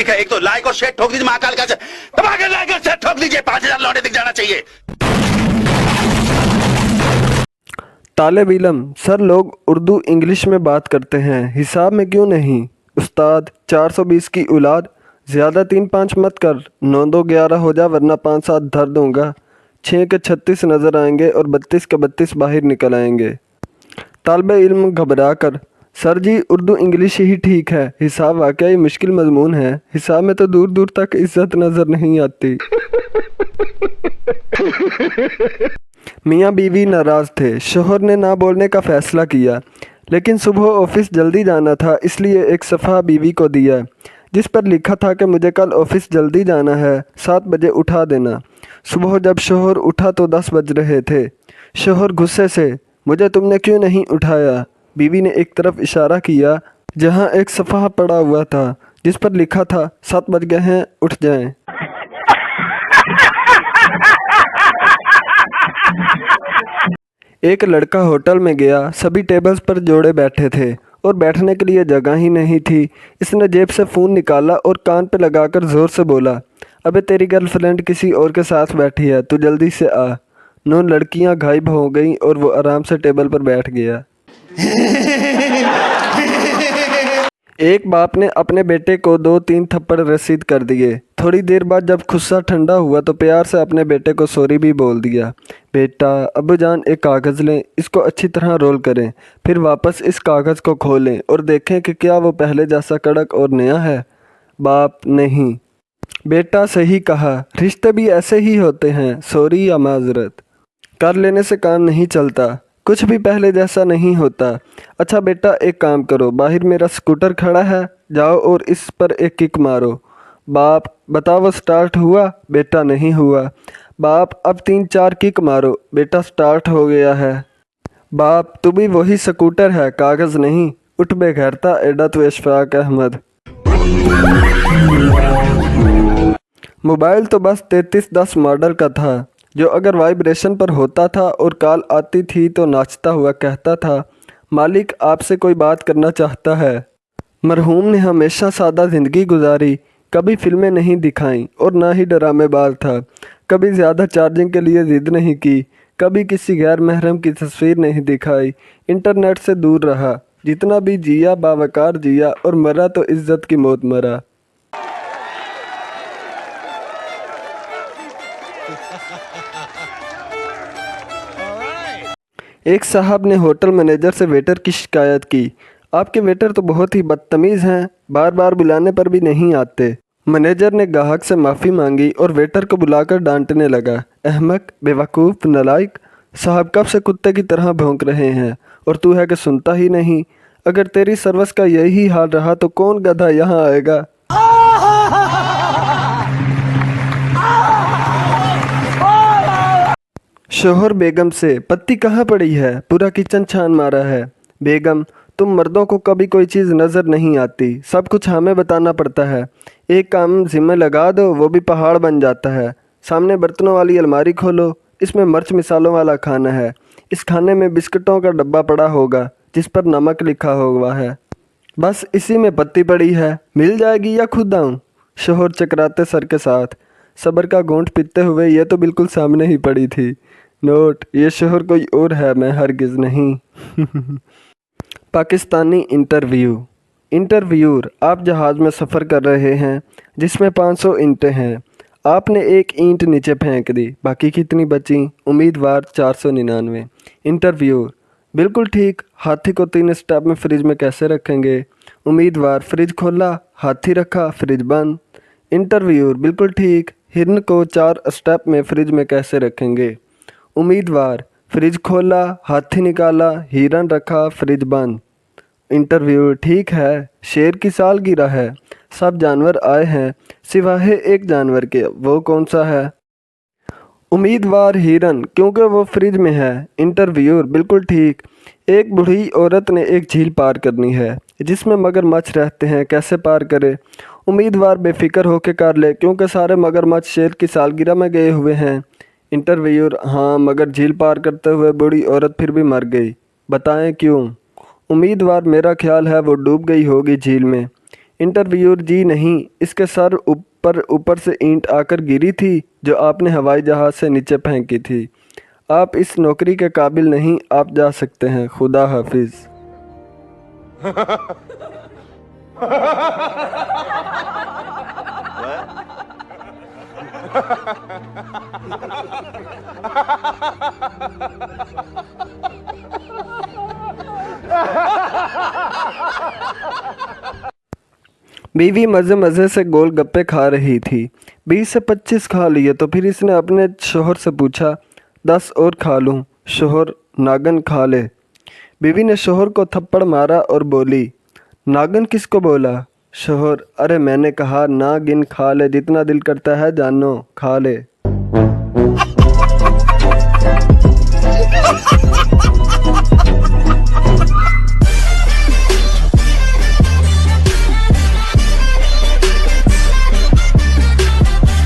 है। एक तो लाइक और शेयर ठोक दीजिए, महाकाल का दबाकर लाइक और शेयर ठोक दीजिए, 5000 लौटे दिख जाना चाहिए। तालिब इल्म, सर लोग उर्दू इंग्लिश में बात करते हैं, हिसाब में क्यों नहीं? उस्ताद 420 की औलाद, ज़्यादा 3-5 मत कर, 9-2 11 हो जा वरना 5-7 धर दूंगा। 6 के 36 नज़र आएंगे और 32 के 32 बाहर निकल आएंगे। तालिब इल्म घबरा कर, सर जी उर्दू इंग्लिश ही ठीक है, हिसाब वाकई मुश्किल मजमून है, हिसाब में तो दूर दूर तक इज्जत नज़र नहीं आती। मियाँ बीवी नाराज़ थे। शोहर ने ना बोलने का फ़ैसला किया, लेकिन सुबह ऑफिस जल्दी जाना था, इसलिए एक सफ़ा बीवी को दिया जिस पर लिखा था कि मुझे कल ऑफिस जल्दी जाना है, 7 बजे उठा देना। सुबह जब शोहर उठा तो 10 बज रहे थे। शोहर गुस्से से, मुझे तुमने क्यों नहीं उठाया? बीवी ने एक तरफ इशारा किया जहाँ एक सफ़ा पड़ा हुआ था जिस पर लिखा था 7 बज गए हैं, उठ जाएं। एक लड़का होटल में गया, सभी टेबल्स पर जोड़े बैठे थे और बैठने के लिए जगह ही नहीं थी। इसने जेब से फ़ोन निकाला और कान पे लगाकर ज़ोर से बोला, अबे तेरी गर्लफ्रेंड किसी और के साथ बैठी है, तू जल्दी से आ। 9 लड़कियां गायब हो गईं और वो आराम से टेबल पर बैठ गया। एक बाप ने अपने बेटे को 2-3 थप्पड़ रसीद कर दिए। थोड़ी देर बाद जब गुस्सा ठंडा हुआ तो प्यार से अपने बेटे को सॉरी भी बोल दिया। बेटा, अब्बूजान एक कागज़ लें, इसको अच्छी तरह रोल करें, फिर वापस इस कागज़ को खोलें और देखें कि क्या वो पहले जैसा कड़क और नया है। बाप, नहीं। बेटा, सही कहा, रिश्ते भी ऐसे ही होते हैं, सॉरी या माजरत कर लेने से काम नहीं चलता, कुछ भी पहले जैसा नहीं होता। अच्छा बेटा, एक काम करो, बाहर मेरा स्कूटर खड़ा है, जाओ और इस पर एक किक मारो। बाप, बताओ वो स्टार्ट हुआ? बेटा, नहीं हुआ। बाप, अब 3-4 किक मारो। बेटा, स्टार्ट हो गया है। बाप, तू भी वही स्कूटर है, कागज़ नहीं। उठ बेघरता, एडा तो इशफाक अहमद। मोबाइल तो बस 3310 मॉडल का था, जो अगर वाइब्रेशन पर होता था और कॉल आती थी तो नाचता हुआ कहता था, मालिक आपसे कोई बात करना चाहता है। मरहूम ने हमेशा सादा ज़िंदगी गुजारी, कभी फिल्में नहीं दिखाईं और ना ही ड्रामेबाज था। कभी ज़्यादा चार्जिंग के लिए ज़िद नहीं की, कभी किसी गैर महरम की तस्वीर नहीं दिखाई, इंटरनेट से दूर रहा। जितना भी जिया बावकार जिया और मरा तो इज़्ज़त की मौत मरा। एक साहब ने होटल मैनेजर से वेटर की शिकायत की, आपके वेटर तो बहुत ही बदतमीज़ हैं, बार बार बुलाने पर भी नहीं आते। मैनेजर ने ग्राहक से माफ़ी मांगी और वेटर को बुलाकर डांटने लगा, अहमक, बेवकूफ़, नालायक, साहब कब से कुत्ते की तरह भौंक रहे हैं और तू है कि सुनता ही नहीं। अगर तेरी सर्विस का यही हाल रहा तो कौन गधा यहाँ आएगा। शोहर बेगम से, पत्ती कहाँ पड़ी है, पूरा किचन छान मारा है। बेगम, तुम मर्दों को कभी कोई चीज़ नज़र नहीं आती, सब कुछ हमें बताना पड़ता है। एक काम जिम्मे लगा दो, वो भी पहाड़ बन जाता है। सामने बर्तनों वाली अलमारी खोलो, इसमें मिर्च मिसालों वाला खाना है। इस खाने में बिस्किटों का डब्बा पड़ा होगा जिस पर नमक लिखा हुआ है, बस इसी में पत्ती पड़ी है, मिल जाएगी या खुद आऊँ? शोहर चकराते सर के साथ, सब्र का घूंट पीते हुए, ये तो बिल्कुल सामने ही पड़ी थी। नोट, ये शोहर कोई और है, मैं हरगिज़ नहीं। पाकिस्तानी इंटरव्यू। इंटरव्यूअर, आप जहाज़ में सफ़र कर रहे हैं जिसमें 500 ईंटें हैं। आपने एक ईंट नीचे फेंक दी, बाकी कितनी बची? उम्मीदवार 499। इंटरव्यूअर, बिल्कुल ठीक, हाथी को 3 स्टेप में फ्रिज में कैसे रखेंगे? उम्मीदवार, फ्रिज खोला, हाथी रखा, फ्रिज बंद। इंटरव्यूअर, बिल्कुल ठीक, हिरन को 4 स्टेप में फ्रिज में कैसे रखेंगे? उम्मीदवार, फ्रिज खोला, हाथी निकाला, हिरन रखा, फ्रिज बंद। इंटरव्यूअर, ठीक है, शेर की सालगिरह है, सब जानवर आए हैं सिवाय एक जानवर के, वो कौन सा है? उम्मीदवार, हिरन, क्योंकि वो फ्रिज में है। इंटरव्यूअर, बिल्कुल ठीक, एक बूढ़ी औरत ने एक झील पार करनी है जिसमें मगरमच्छ रहते हैं, कैसे पार करे? उम्मीदवार, बेफिक्र होकर कर ले, क्योंकि सारे मगरमच्छ शेर की सालगिरह में गए हुए हैं। इंटरव्यूअर, हाँ, मगर झील पार करते हुए बूढ़ी औरत फिर भी मर गई, बताएं क्यों? उम्मीदवार, मेरा ख्याल है वो डूब गई होगी झील में। इंटरव्यूअर जी नहीं, इसके सर ऊपर से ईंट आकर गिरी थी जो आपने हवाई जहाज़ से नीचे फेंकी थी। आप इस नौकरी के काबिल नहीं, आप जा सकते हैं। खुदा हाफिज़। बीवी मज़े मज़े से गोलगप्पे खा रही थी। 20 से 25 खा लिए तो फिर इसने अपने शोहर से पूछा, 10 और खा लूँ? शोहर, नागन खा ले। बीवी ने शोहर को थप्पड़ मारा और बोली, नागन किसको बोला? शोहर, अरे मैंने कहा नागिन खा ले, जितना दिल करता है जानो खा ले।